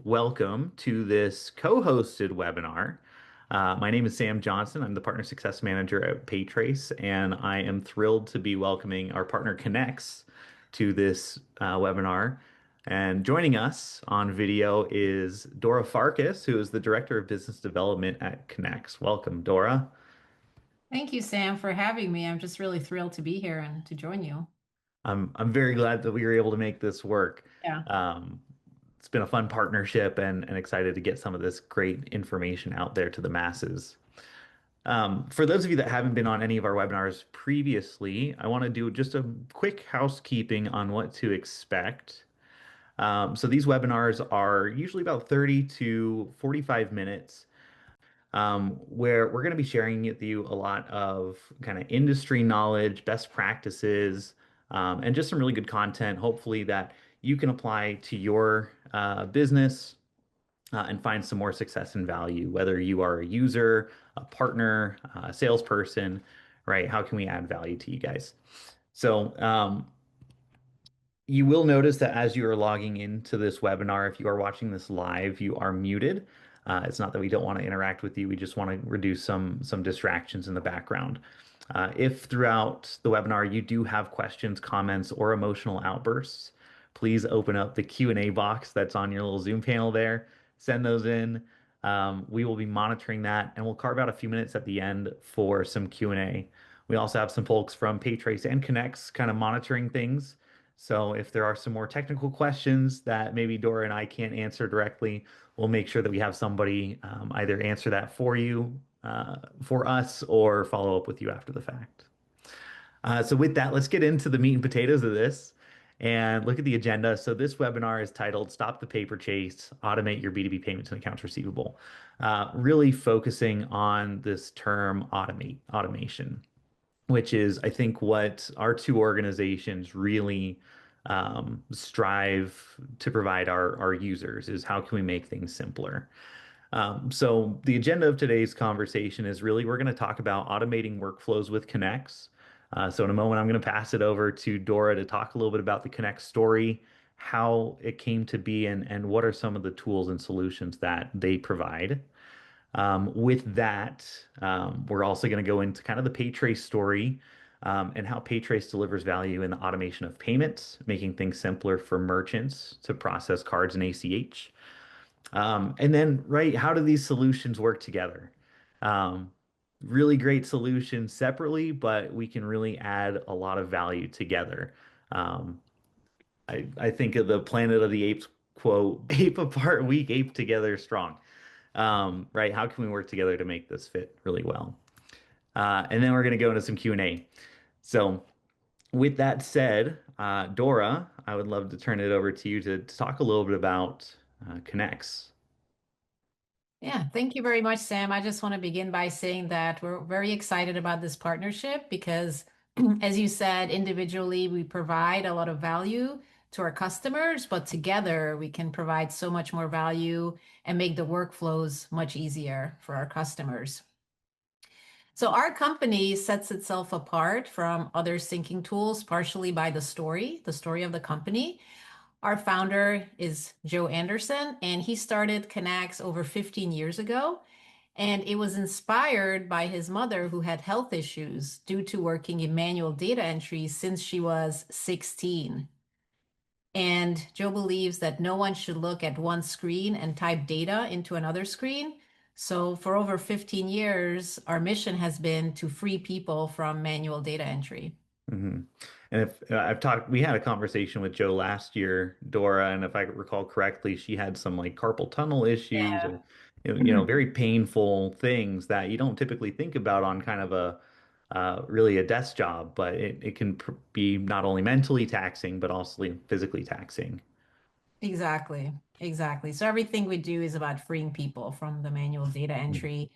welcome to this co-hosted webinar. My name is Sam Johnson. I'm the Partner Success Manager at PayTrace, and I am thrilled to be welcoming our partner Connex to this webinar. And joining us on video is Dora Farkas, who is the Director of Business Development at Connex. Welcome, Dora. Thank you, Sam, for having me. I'm just really thrilled to be here and to join you. I'm very glad that we were able to make this work. Yeah. Um, it's been a fun partnership and excited to get some of this great information out there to the masses. For those of you that haven't been on any of our webinars previously, I want to do just a quick housekeeping on what to expect. So these webinars are usually about 30 to 45 minutes, where we're going to be sharing with you a lot of kind of industry knowledge, best practices, and just some really good content, hopefully that you can apply to your business and find some more success and value, whether you are a user, a partner, a salesperson, right? How can we add value to you guys? So, you will notice that as you are logging into this webinar, if you are watching this live, you are muted. It's not that we don't want to interact with you. We just want to reduce some distractions in the background. If throughout the webinar you do have questions, comments, or emotional outbursts, please open up the Q&A box that's on your little Zoom panel there. Send those in. We will be monitoring that, and we'll carve out a few minutes at the end for some Q&A. We also have some folks from PayTrace and Connex kind of monitoring things. So if there are some more technical questions that maybe Dora and I can't answer directly, we'll make sure that we have somebody either answer that for you, for us, or follow up with you after the fact. So with that, let's get into the meat and potatoes of this and look at the agenda. So this webinar is titled Stop the Paper Chase, Automate Your B2B Payments and Accounts Receivable, really focusing on this term automation, which is, I think, what our two organizations really strive to provide our users is how can we make things simpler. So the agenda of today's conversation is really we're going to talk about automating workflows with Connex. So in a moment, I'm going to pass it over to Dora to talk a little bit about the Connex story, how it came to be, and what are some of the tools and solutions that they provide. With that, we're also going to go into kind of the PayTrace story and how PayTrace delivers value in the automation of payments, making things simpler for merchants to process cards and ACH. And then, right, how do these solutions work together? Um, Really great solutions separately, but we can really add a lot of value together. Um, I think of the Planet of the Apes quote, ape apart weak, ape together strong. Right? How can we work together to make this fit really well? And then we're going to go into some Q&A. So with that said, Dora, I would love to turn it over to you to talk a little bit about Connex. Yeah, thank you very much, Sam. I just want to begin by saying that we're very excited about this partnership because, as you said, individually we provide a lot of value to our customers, but together we can provide so much more value and make the workflows much easier for our customers. So our company sets itself apart from other syncing tools partially by the story of the company. Our founder is Joe Anderson, and he started Connex over 15 years ago. And it was inspired by his mother, who had health issues due to working in manual data entry since she was 16. And Joe believes that no one should look at one screen and type data into another screen. So for over 15 years, our mission has been to free people from manual data entry. hmm And if I've talked, we had a conversation with Joe last year, Dora, and if I recall correctly, she had some like carpal tunnel issues or very painful things that you don't typically think about on kind of a really a desk job, but it can be not only mentally taxing but also physically taxing. Exactly. Exactly. So everything we do is about freeing people from the manual data entry.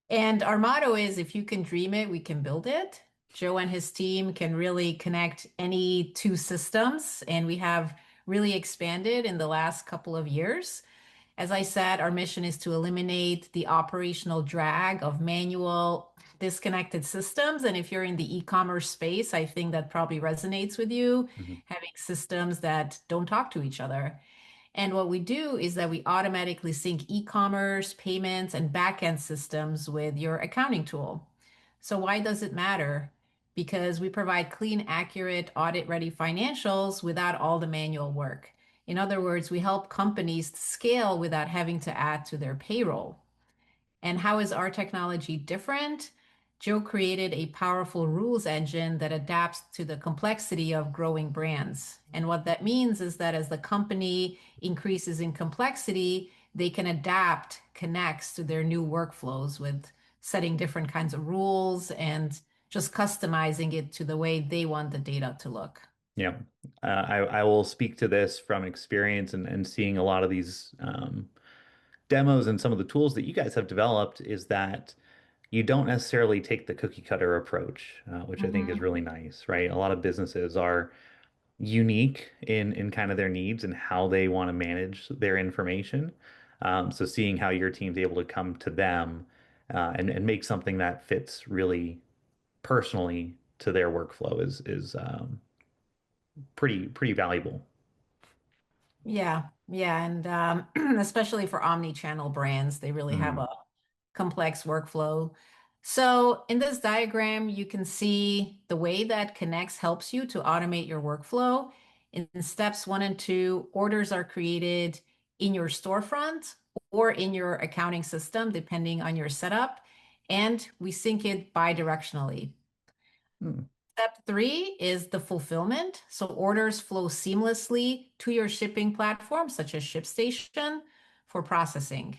And our motto is if you can dream it, we can build it. Joe and his team can really connect any two systems, and we have really expanded in the last couple of years. As I said, our mission is to eliminate the operational drag of manual disconnected systems. And if you're in the e-commerce space, I think that probably resonates with you, Mhm. having systems that don't talk to each other. And what we do is that we automatically sync e-commerce, payments, and backend systems with your accounting tool. So why does it matter? Because we provide clean, accurate, audit-ready financials without all the manual work. In other words, we help companies scale without having to add to their payroll. And how is our technology different? Joe created a powerful rules engine that adapts to the complexity of growing brands. And what that means is that as the company increases in complexity, they can adapt Connex to their new workflows with setting different kinds of rules and just customizing it to the way they want the data to look. Yeah. I will speak to this from experience and seeing a lot of these demos and some of the tools that you guys have developed is that you don't necessarily take the cookie cutter approach, which I think is Mhm. really nice, right? A lot of businesses are unique in kind of their needs and how they want to manage their information. So seeing how your team's able to come to them and make something that fits really personally to their workflow is pretty valuable. Yeah, yeah, and especially for omni-channel brands, they really have Mm, a complex workflow. So in this diagram, you can see the way that Connex helps you to automate your workflow. In steps one and two, orders are created in your storefront or in your accounting system, depending on your setup, and we sync it bi-directionally. mm. Step three is the fulfillment. So orders flow seamlessly to your shipping platform, such as ShipStation, for processing.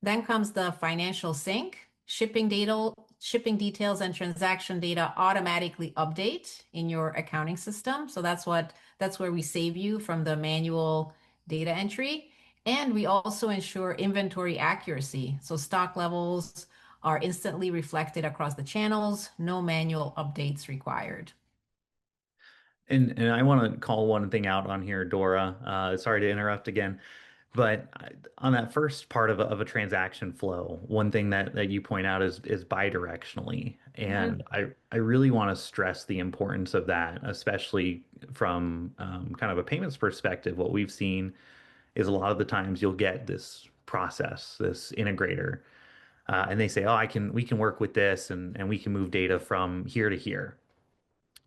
Then comes the financial sync. Shipping details and transaction data automatically update in your accounting system. So that's where we save you from the manual data entry. And we also ensure inventory accuracy. So stock levels are instantly reflected across the channels, no manual updates required. And I want to call one thing out on here, Dora. Sorry to interrupt again, but on that first part of a transaction flow, one thing that you point out is bidirectionally, and I really want to stress the importance of that, especially from kind of a payments perspective. What we've seen is a lot of the times you'll get this process, this integrator, and they say, "Oh, we can work with this, and we can move data from here to here."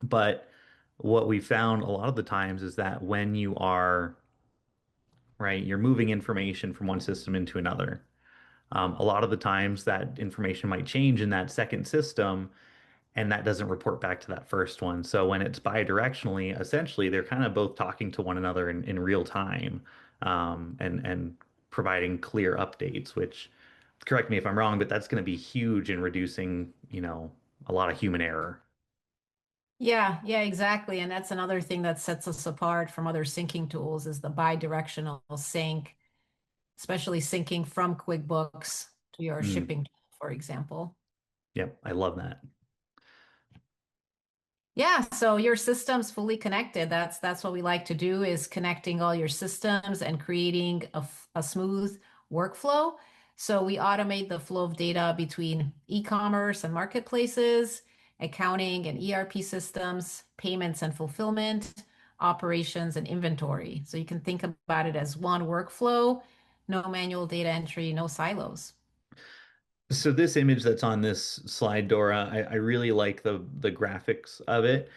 But what we found a lot of the times is that when you are, right, you're moving information from one system into another. A lot of the times that information might change in that second system, and that doesn't report back to that first one. So when it's bidirectionally, essentially they're kind of both talking to one another in real time, and providing clear updates, which correct me if I'm wrong, but that's going to be huge in reducing, a lot of human error. Yeah, yeah, exactly. And that's another thing that sets us apart from other syncing tools is the bi-directional sync, especially syncing from QuickBooks to your Mm, shipping, tool, for example. yep, I love that. Yeah, so your system's fully connected. That's what we like to do is connecting all your systems and creating a smooth workflow. So we automate the flow of data between e-commerce and marketplaces, accounting and ERP systems, payments and fulfillment, operations and inventory. So you can think about it as one workflow, no manual data entry, no silos. So this image that's on this slide, Dora, I really like the graphics of it.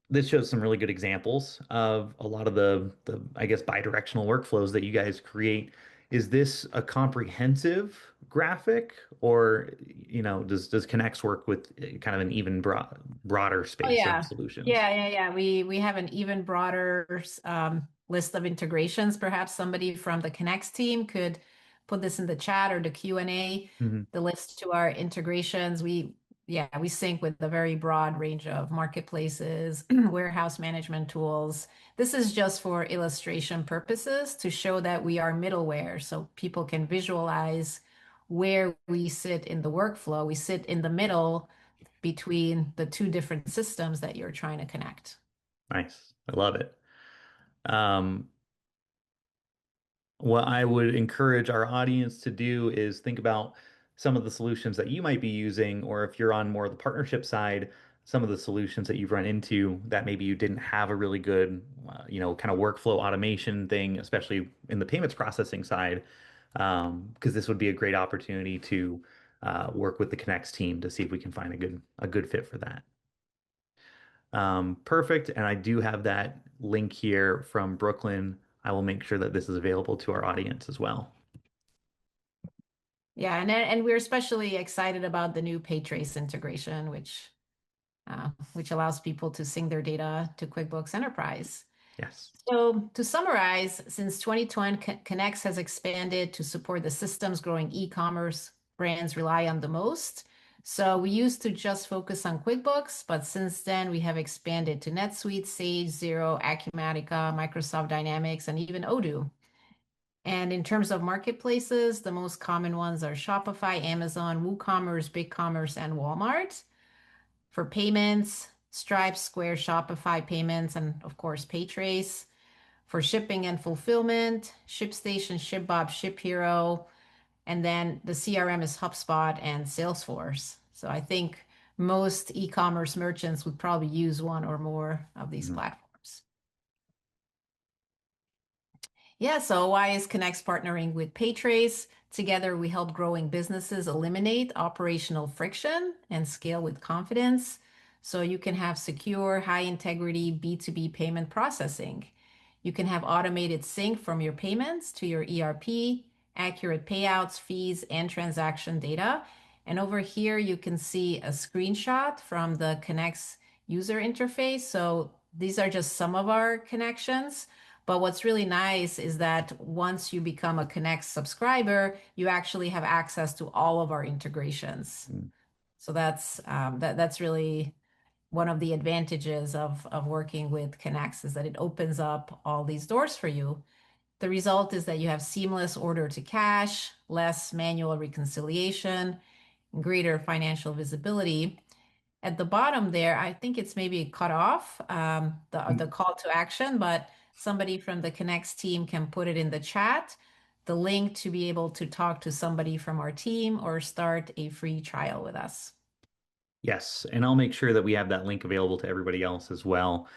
This shows some really good examples of a lot of the I guess bidirectional workflows that you guys create. Is this a comprehensive graphic, or does Connex work with kind of an even broader Oh space of yeah. solutions? Yeah. We have an even broader list of integrations. Perhaps somebody from the Connects team could put this in the chat or the Q&A, Mhm. the list to our integrations. We sync with a very broad range of marketplaces, warehouse management tools. This is just for illustration purposes to show that we are middleware so people can visualize where we sit in the workflow. We sit in the middle between the two different systems that you're trying to connect. Nice. I love it. Um, What I would encourage our audience to do is think about some of the solutions that you might be using, or if you're on more of the partnership side, some of the solutions that you've run into that maybe you didn't have a really good, kind of workflow automation thing, especially in the payments processing side, because this would be a great opportunity to work with the Connects team to see if we can find a good fit for that. Perfect. And I do have that link here from Brooklyn. I will make sure that this is available to our audience as well. Yeah, and we're especially excited about the new PayTrace integration, which allows people to sync their data to QuickBooks Enterprise. Yes. So to summarize, since 2020, Connex has expanded to support the systems growing e-commerce brands rely on the most. So we used to just focus on QuickBooks, but since then we have expanded to NetSuite, Sage, Xero, Acumatica, Microsoft Dynamics, and even Odoo. And in terms of marketplaces, the most common ones are Shopify, Amazon, WooCommerce, BigCommerce, and Walmart. For payments, Stripe, Square, Shopify payments, and of course, PayTrace. For shipping and fulfillment, ShipStation, ShipBob, ShipHero, and then the CRM is HubSpot and Salesforce. So I think most e-commerce merchants would probably use one or more of these Mhm. platforms. Yeah, so why is Connex partnering with PayTrace? Together, we help growing businesses eliminate operational friction and scale with confidence. So you can have secure, high integrity B2B payment processing. You can have automated sync from your payments to your ERP, accurate payouts, fees, and transaction data. And over here, you can see a screenshot from the Connex user interface. So these are just some of our connections. But what's really nice is that once you become a Connect subscriber, you actually have access to all of our integrations. So that's really one of the advantages of working with Connects is that it opens up all these doors for you. The result is that you have seamless order to cash, less manual reconciliation, greater financial visibility. At the bottom there, I think it's maybe cut off the call to action, but somebody from the Connects team can put it in the chat, the link to be able to talk to somebody from our team or start a free trial with us. Yes, and I'll make sure that we have that link available to everybody else as well.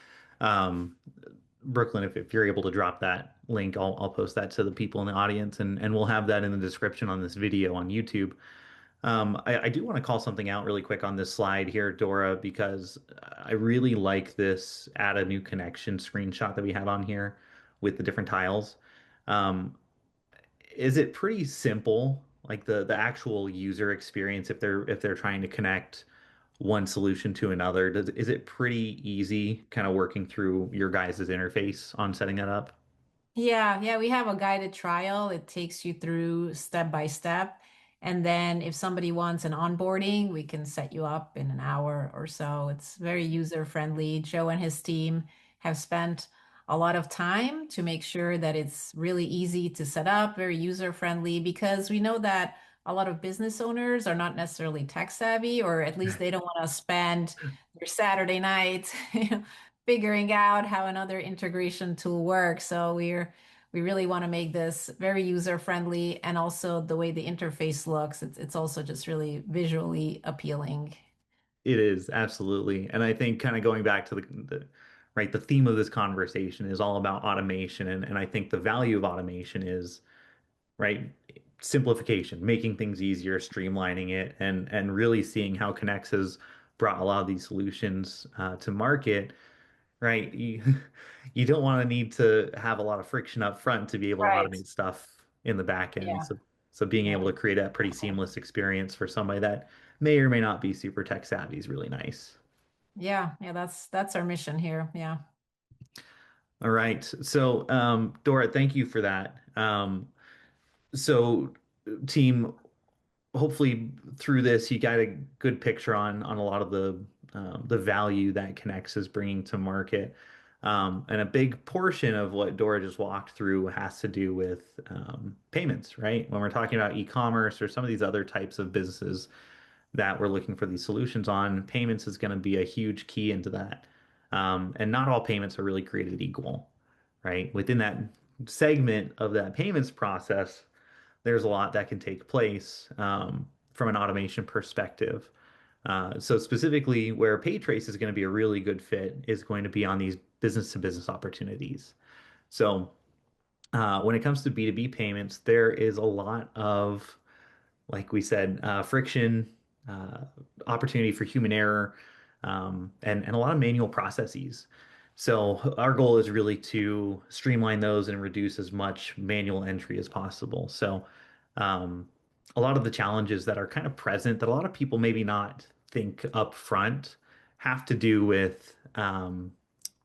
Um, Brooklyn, if you're able to drop that link, I'll post that to the people in the audience, and we'll have that in the description on this video on YouTube. I do want to call something out really quick on this slide here, Dora, because I really like this add a new connection screenshot that we have on here with the different tiles. Um, is it pretty simple, like the actual user experience if they're trying to connect one solution to another? Is it pretty easy kind of working through your guys' interface on setting that up? Yeah, we have a guided trial. It takes you through step by step. And then if somebody wants an onboarding, we can set you up in an hour or so. It's very user friendly. Joe and his team have spent a lot of time to make sure that it's really easy to set up, very user friendly, because we know that a lot of business owners are not necessarily tech savvy, or at least they don't want to spend their Saturday night, figuring out how another integration tool works. So we really want to make this very user friendly, and also the way the interface looks, it's also just really visually appealing. It is absolutely, and I think kind of going back to the theme of this conversation is all about automation, and I think the value of automation is right simplification, making things easier, streamlining it, and really seeing how Connex has brought a lot of these solutions to market. Right, you don't want to need to have a lot of friction up front to be able to Right. automate stuff in the back end. Yeah. So being able Yeah. to create a pretty seamless experience for somebody that may or may not be super tech savvy is really nice. Yeah, that's our mission here. Yeah. All right. So, Dora, thank you for that. So, team, hopefully through this, you got a good picture on a lot of the value that Connex is bringing to market. And a big portion of what Dora just walked through has to do with payments, right? When we're talking about e-commerce or some of these other types of businesses that we're looking for these solutions on, payments is going to be a huge key into that. And not all payments are really created equal, right? Within that segment of that payments process, there's a lot that can take place from an automation perspective. So specifically, where PayTrace is going to be a really good fit is going to be on these business to business opportunities. So when it comes to B2B payments, there is a lot of, like we said, friction, uh, opportunity for human error, and a lot of manual processes. So our goal is really to streamline those and reduce as much manual entry as possible. So um, a lot of the challenges that are kind of present that a lot of people maybe not think up front have to do with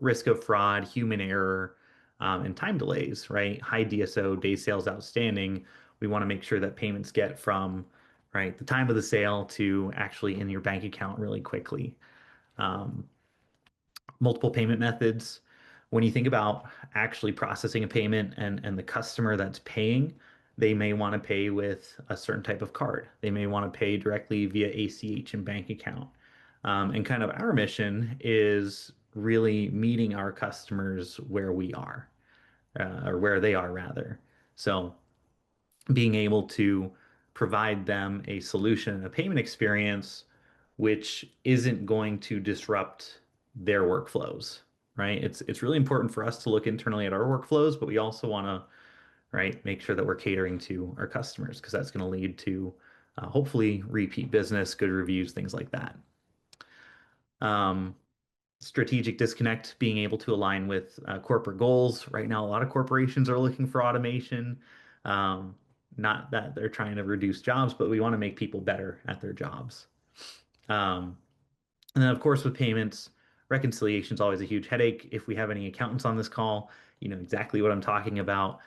risk of fraud, human error, and time delays, right? High DSO, day sales outstanding. We want to make sure that payments get from right the time of the sale to actually in your bank account really quickly. Um, Multiple payment methods. When you think about actually processing a payment and the customer that's paying, they may want to pay with a certain type of card. They may want to pay directly via ACH and bank account. And kind of our mission is really meeting our customers where we are, or where they are rather. So being able to provide them a solution, a payment experience, which isn't going to disrupt their workflows, right? It's really important for us to look internally at our workflows, but we also want to, right, make sure that we're catering to our customers because that's going to lead to hopefully repeat business, good reviews, things like that. Um, Strategic disconnect, being able to align with corporate goals. Right now, a lot of corporations are looking for automation. Um, Not that they're trying to reduce jobs, but we want to make people better at their jobs. Um, and then, of course, with payments, reconciliation is always a huge headache. If we have any accountants on this call, you know exactly what I'm talking about.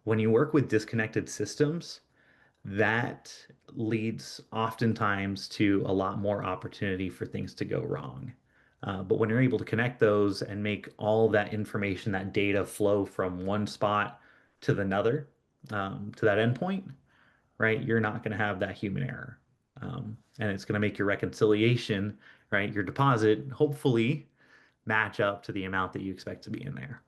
When you work with disconnected systems, that leads oftentimes to a lot more opportunity for things to go wrong. But when you're able to connect those and make all that information, that data flow from one spot to the another, to that endpoint, right, you're not going to have that human error. And it's going to make your reconciliation, right, your deposit, hopefully match up to the amount that you expect to be in there.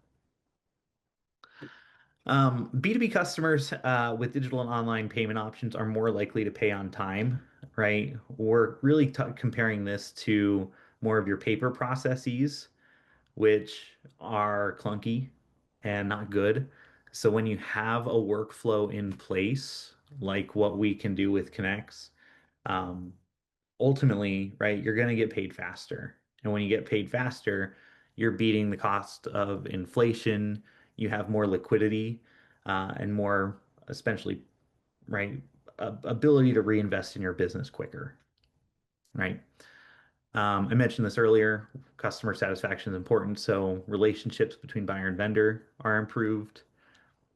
B2B customers with digital and online payment options are more likely to pay on time, right? We're really comparing this to more of your paper processes, which are clunky and not good. So when you have a workflow in place, like what we can do with Connex, um, ultimately, right, you're going to get paid faster. And when you get paid faster, you're beating the cost of inflation. You have more liquidity and more, essentially, right, ability to reinvest in your business quicker, right? I mentioned this earlier. Customer satisfaction is important. So relationships between buyer and vendor are improved.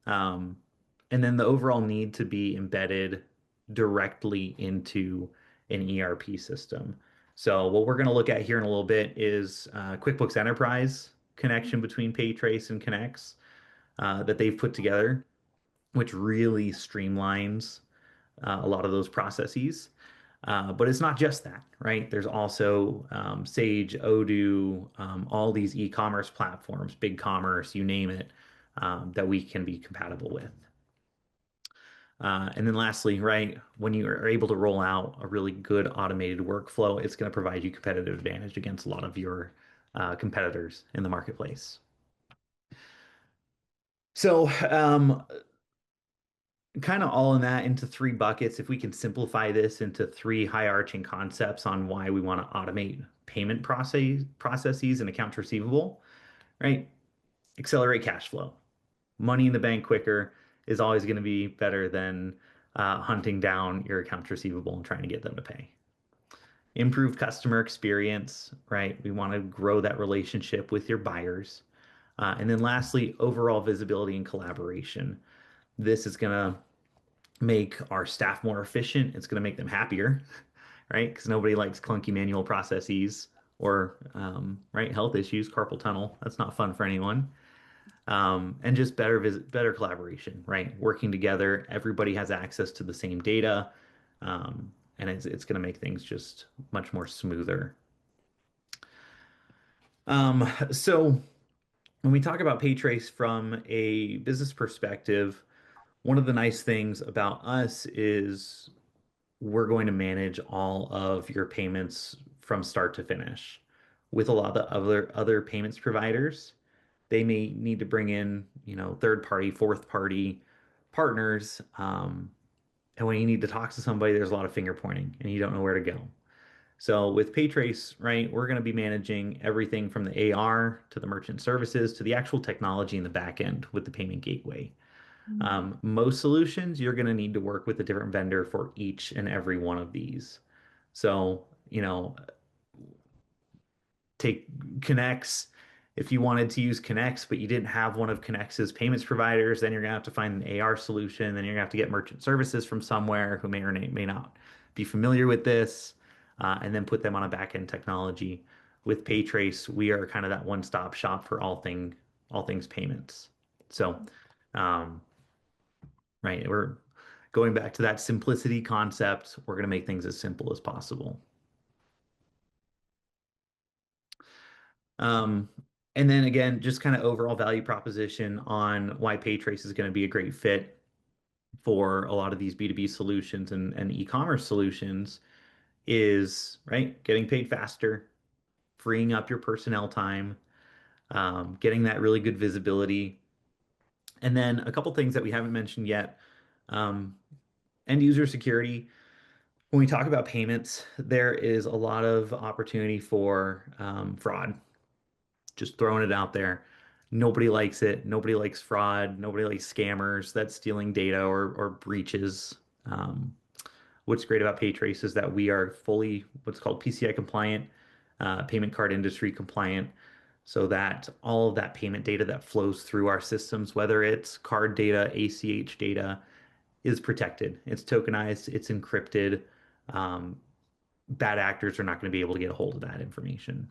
Um, and then the overall need to be embedded directly into an ERP system. So what we're going to look at here in a little bit is QuickBooks Enterprise connection between PayTrace and Connex that they've put together, which really streamlines a lot of those processes. But it's not just that, right? There's also Sage, Odoo, all these e-commerce platforms, BigCommerce, you name it, that we can be compatible with. And then lastly, right, when you are able to roll out a really good automated workflow, it's going to provide you competitive advantage against a lot of your competitors in the marketplace. So, kind of all in that into three buckets. If we can simplify this into three high-arching concepts on why we want to automate payment processes and accounts receivable, right? Accelerate cash flow. Money in the bank quicker is always going to be better than hunting down your accounts receivable and trying to get them to pay. Improved customer experience, right? We want to grow that relationship with your buyers. And then lastly, overall visibility and collaboration. This is going to make our staff more efficient. It's going to make them happier, right? Because nobody likes clunky manual processes or, right, health issues, carpal tunnel. That's not fun for anyone. And just better collaboration, right? Working together, everybody has access to the same data, and it's going to make things just much more smoother. So when we talk about PayTrace from a business perspective, one of the nice things about us is we're going to manage all of your payments from start to finish. With a lot of the other payments providers, they may need to bring in, third party, fourth party partners. And when you need to talk to somebody, there's a lot of finger pointing and you don't know where to go. So with PayTrace, right, we're going to be managing everything from the AR to the merchant services to the actual technology in the back end with the payment gateway. Most solutions, you're going to need to work with a different vendor for each and every one of these. So, take Connex. If you wanted to use Connex, but you didn't have one of Connex's payments providers, then you're gonna have to find an AR solution. Then you're gonna have to get merchant services from somewhere who may or may not be familiar with this, and then put them on a back-end technology. With PayTrace, we are kind of that one-stop shop for all things payments. So, um, right, we're going back to that simplicity concept. We're gonna make things as simple as possible. Um, and then again, just kind of overall value proposition on why PayTrace is going to be a great fit for a lot of these B2B solutions and e-commerce solutions is, right, getting paid faster, freeing up your personnel time, getting that really good visibility. And then a couple things that we haven't mentioned yet, um, end user security. When we talk about payments, there is a lot of opportunity for fraud. Just throwing it out there. Nobody likes it. Nobody likes fraud. Nobody likes scammers that's stealing data or breaches. Um, what's great about PayTrace is that we are fully what's called PCI compliant, payment card industry compliant, so that all of that payment data that flows through our systems, whether it's card data, ACH data, is protected. It's tokenized, it's encrypted. Um, Bad actors are not going to be able to get a hold of that information.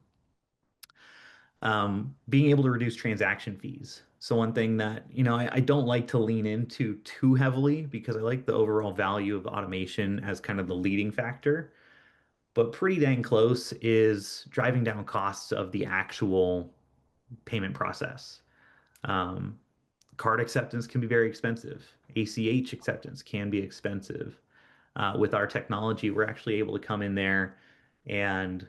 Being able to reduce transaction fees. So one thing that, I don't like to lean into too heavily because I like the overall value of automation as kind of the leading factor, but pretty dang close is driving down costs of the actual payment process. Um, Card acceptance can be very expensive. ACH acceptance can be expensive. With our technology, we're actually able to come in there and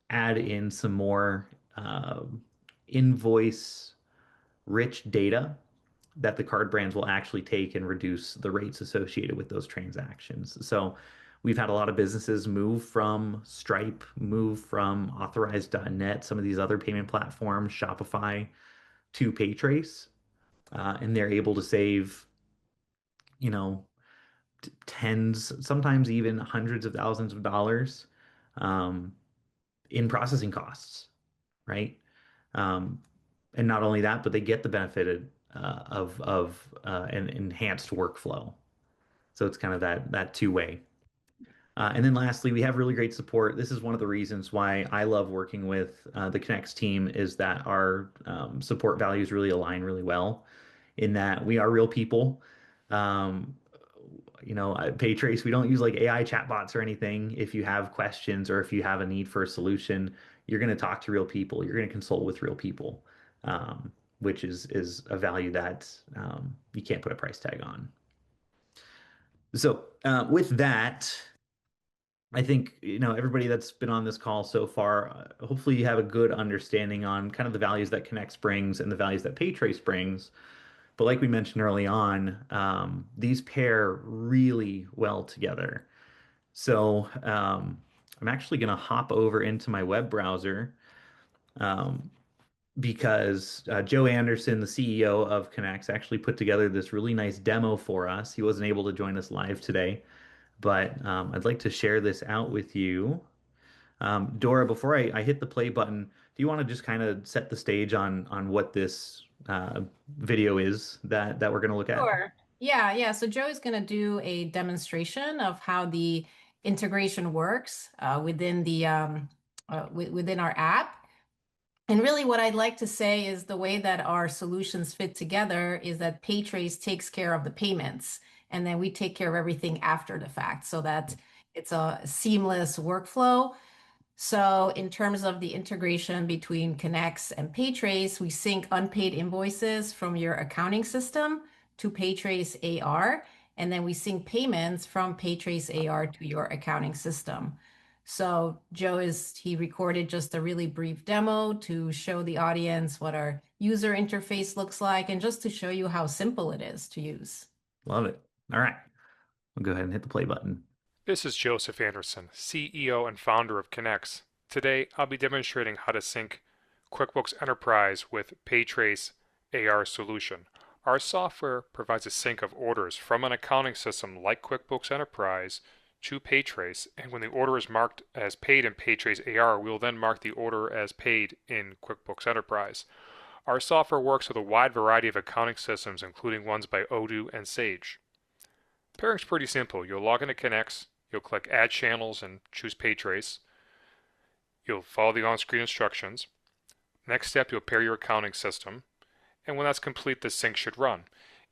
add in some more invoice rich data that the card brands will actually take and reduce the rates associated with those transactions. So we've had a lot of businesses move from Stripe, move from Authorize.net, some of these other payment platforms, Shopify, to PayTrace, and they're able to save, you know, tens, sometimes even hundreds of thousands of dollars um, in processing costs, right? Um, and not only that, but they get the benefit of an enhanced workflow. So it's kind of that two-way. And then lastly, we have really great support. This is one of the reasons why I love working with the Connex team is that our support values really align really well in that we are real people. Um, at PayTrace, we don't use like AI chatbots or anything. If you have questions or if you have a need for a solution, you're going to talk to real people. You're going to consult with real people, which is a value that you can't put a price tag on. So with that, I think everybody that's been on this call so far, hopefully you have a good understanding on kind of the values that Connex brings and the values that PayTrace brings. But like we mentioned early on, these pair really well together. So I'm actually going to hop over into my web browser um, because Joe Anderson, the CEO of Connex, actually put together this really nice demo for us. He wasn't able to join us live today, but I'd like to share this out with you. Dora, before I hit the play button, do you want to just kind of set the stage on what this video is that we're going to look at? Sure. Yeah, yeah. So Joe is going to do a demonstration of how the integration works within within our app. And really, what I'd like to say is the way that our solutions fit together is that PayTrace takes care of the payments, and then we take care of everything after the fact, so that it's a seamless workflow. So in terms of the integration between Connex and PayTrace, we sync unpaid invoices from your accounting system to PayTrace AR. And then we sync payments from PayTrace AR to your accounting system. So he recorded just a really brief demo to show the audience what our user interface looks like and just to show you how simple it is to use. Love it. All right. We'll go ahead and hit the play button. This is Joseph Anderson, CEO and founder of Connex. Today, I'll be demonstrating how to sync QuickBooks Enterprise with PayTrace AR solution. Our software provides a sync of orders from an accounting system like QuickBooks Enterprise to PayTrace, and when the order is marked as paid in PayTrace AR, we'll then mark the order as paid in QuickBooks Enterprise. Our software works with a wide variety of accounting systems, including ones by Odoo and Sage. Pairing's pretty simple. You'll log into Connex, you'll click Add Channels and choose PayTrace. You'll follow the on-screen instructions. Next step, you'll pair your accounting system. And when that's complete, the sync should run.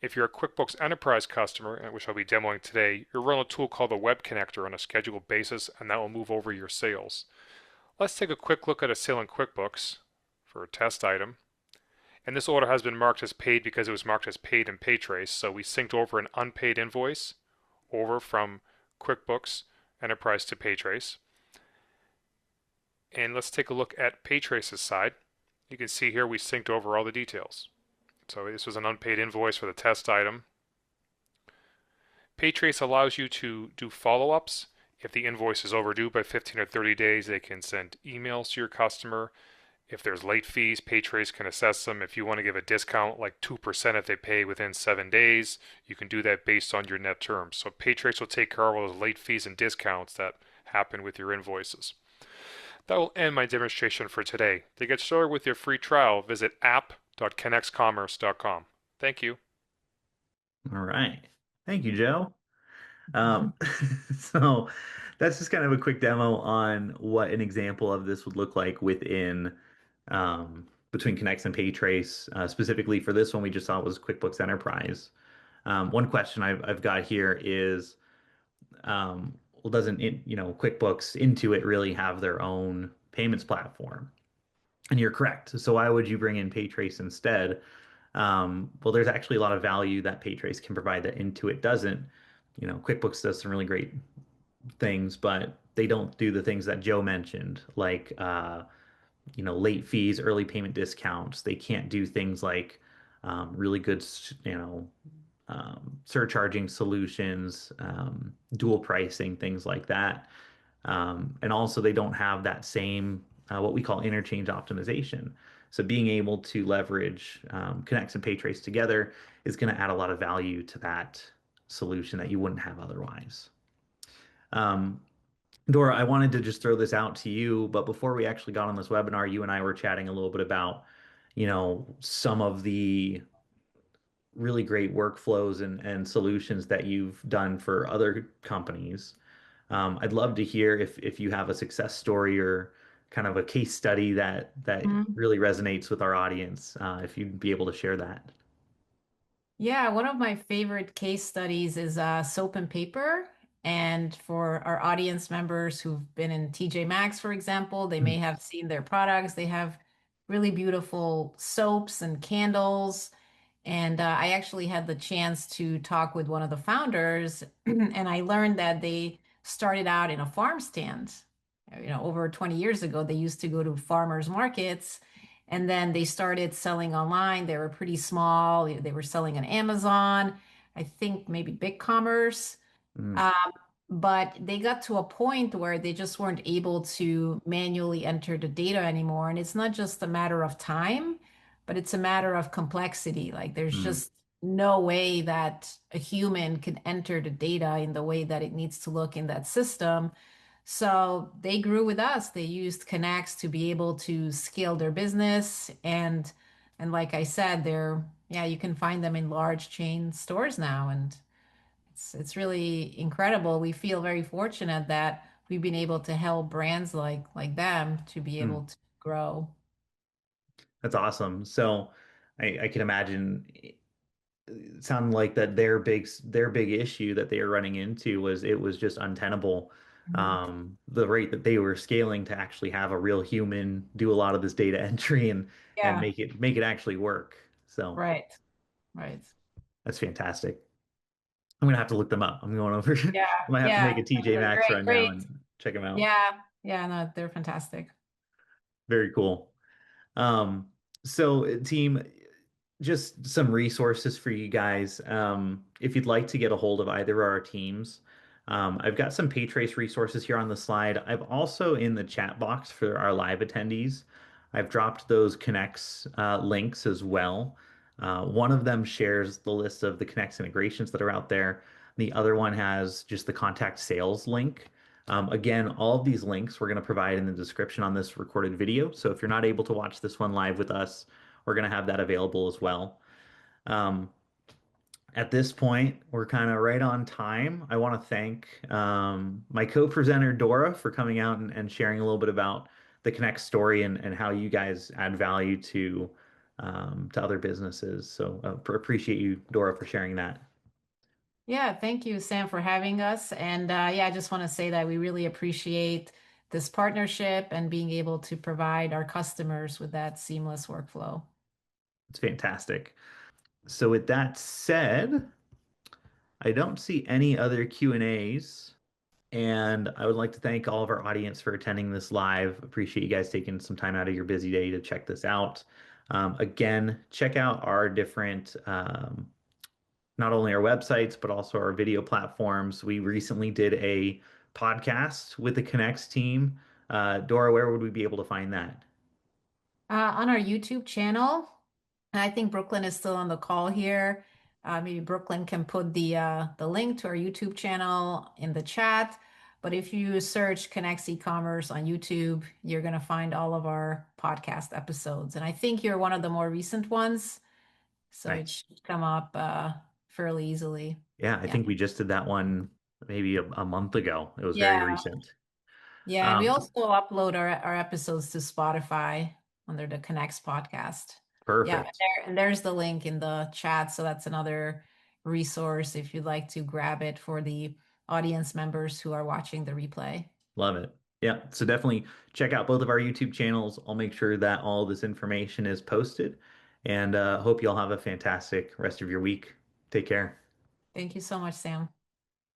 If you're a QuickBooks Enterprise customer, which I'll be demoing today, you'll run a tool called the Web Connector on a scheduled basis, and that will move over your sales. Let's take a quick look at a sale in QuickBooks for a test item. And this order has been marked as paid because it was marked as paid in PayTrace. So we synced over an unpaid invoice over from QuickBooks Enterprise to PayTrace. And let's take a look at PayTrace's side. You can see here we synced over all the details. So this was an unpaid invoice for the test item. PayTrace allows you to do follow-ups. If the invoice is overdue by 15 or 30 days, they can send emails to your customer. If there's late fees, PayTrace can assess them. If you want to give a discount like 2% if they pay within 7 days, you can do that based on your net terms. So PayTrace will take care of all those late fees and discounts that happen with your invoices. That will end my demonstration for today. To get started with your free trial, visit app.connexecommerce.com. Thank you. All right. Thank you, Joe. Um, so that's just kind of a quick demo on what an example of this would look like within between Connex and PayTrace. Specifically for this one, we just saw was QuickBooks Enterprise. One question I've got here is, well, doesn't QuickBooks Intuit really have their own payments platform? And you're correct. So why would you bring in PayTrace instead? Well, there's actually a lot of value that PayTrace can provide that Intuit doesn't. QuickBooks does some really great things, but they don't do the things that Joe mentioned, like late fees, early payment discounts. They can't do things like really good, surcharging solutions, dual pricing, things like that. And also, they don't have that same what we call interchange optimization. So being able to leverage Connex and PayTrace together is going to add a lot of value to that solution that you wouldn't have otherwise. Um, Dora, I wanted to just throw this out to you, but before we actually got on this webinar, you and I were chatting a little bit about, some of the really great workflows and solutions that you've done for other companies. I'd love to hear if you have a success story or kind of a case study that Mhm. really resonates with our audience, if you'd be able to share that. Yeah, one of my favorite case studies is soap and paper. And for our audience members who've been in TJ Maxx, for example, they may have seen their products. They have really beautiful soaps and candles. And I actually had the chance to talk with one of the founders, and I learned that they started out in a farm stand. Over 20 years ago, they used to go to farmers markets, and then they started selling online. They were pretty small. They were selling on Amazon, I think maybe BigCommerce. Mm, Um, but they got to a point where they just weren't able to manually enter the data anymore. And it's not just a matter of time, but it's a matter of complexity. Like there's mm, just no way that a human can enter the data in the way that it needs to look in that system. So they grew with us. They used Connex to be able to scale their business. And like I said, yeah, you can find them in large chain stores now. And it's really incredible. We feel very fortunate that we've been able to help brands like them to be able mm. to grow. That's awesome. So I can imagine it sounded like that their big issue that they were running into was it was just untenable. Mhm. The rate that they were scaling to actually have a real human do a lot of this data entry and Yeah, make it actually work. So right, right. that's fantastic. I'm gonna have to look them up. I'm going over. I Yeah, might have to yeah, make a TJ they're Maxx great, run now great. and check them out. Yeah, yeah, no, they're fantastic. Very cool. So team, just some resources for you guys. If you'd like to get a hold of either of our teams, I've got some PayTrace resources here on the slide. I've also in the chat box for our live attendees, I've dropped those Connects links as well. One of them shares the list of the Connects integrations that are out there. The other one has just the contact sales link. Again, all of these links we're going to provide in the description on this recorded video. So if you're not able to watch this one live with us, we're going to have that available as well. Um, at this point, we're kind of right on time. I want to thank my co-presenter Dora for coming out and sharing a little bit about the Connect story and how you guys add value to other businesses. So appreciate you, Dora, for sharing that. Yeah, thank you, Sam, for having us. And yeah, I just want to say that we really appreciate this partnership and being able to provide our customers with that seamless workflow. It's fantastic. So with that said, I don't see any other Q&As. And I would like to thank all of our audience for attending this live. Appreciate you guys taking some time out of your busy day to check this out. Again, check out our different, not only our websites, but also our video platforms. We recently did a podcast with the Connects team. Dora, where would we be able to find that? On our YouTube channel, and I think Brooklyn is still on the call here. Maybe Brooklyn can put the link to our YouTube channel in the chat. But if you search Connex Ecommerce on YouTube, you're going to find all of our podcast episodes. And I think you're one of the more recent ones, so it Nice. should come up fairly easily. Yeah, I Yeah. think we just did that one maybe a month ago. It was very Yeah. recent. Yeah. And we Um, also upload our episodes to Spotify under the Connex podcast. Yeah. And, Perfect. and there's the link in the chat. So that's another resource if you'd like to grab it for the audience members who are watching the replay. Love it. Yeah. So definitely check out both of our YouTube channels. I'll make sure that all this information is posted and hope you all have a fantastic rest of your week. Take care. Thank you so much, Sam.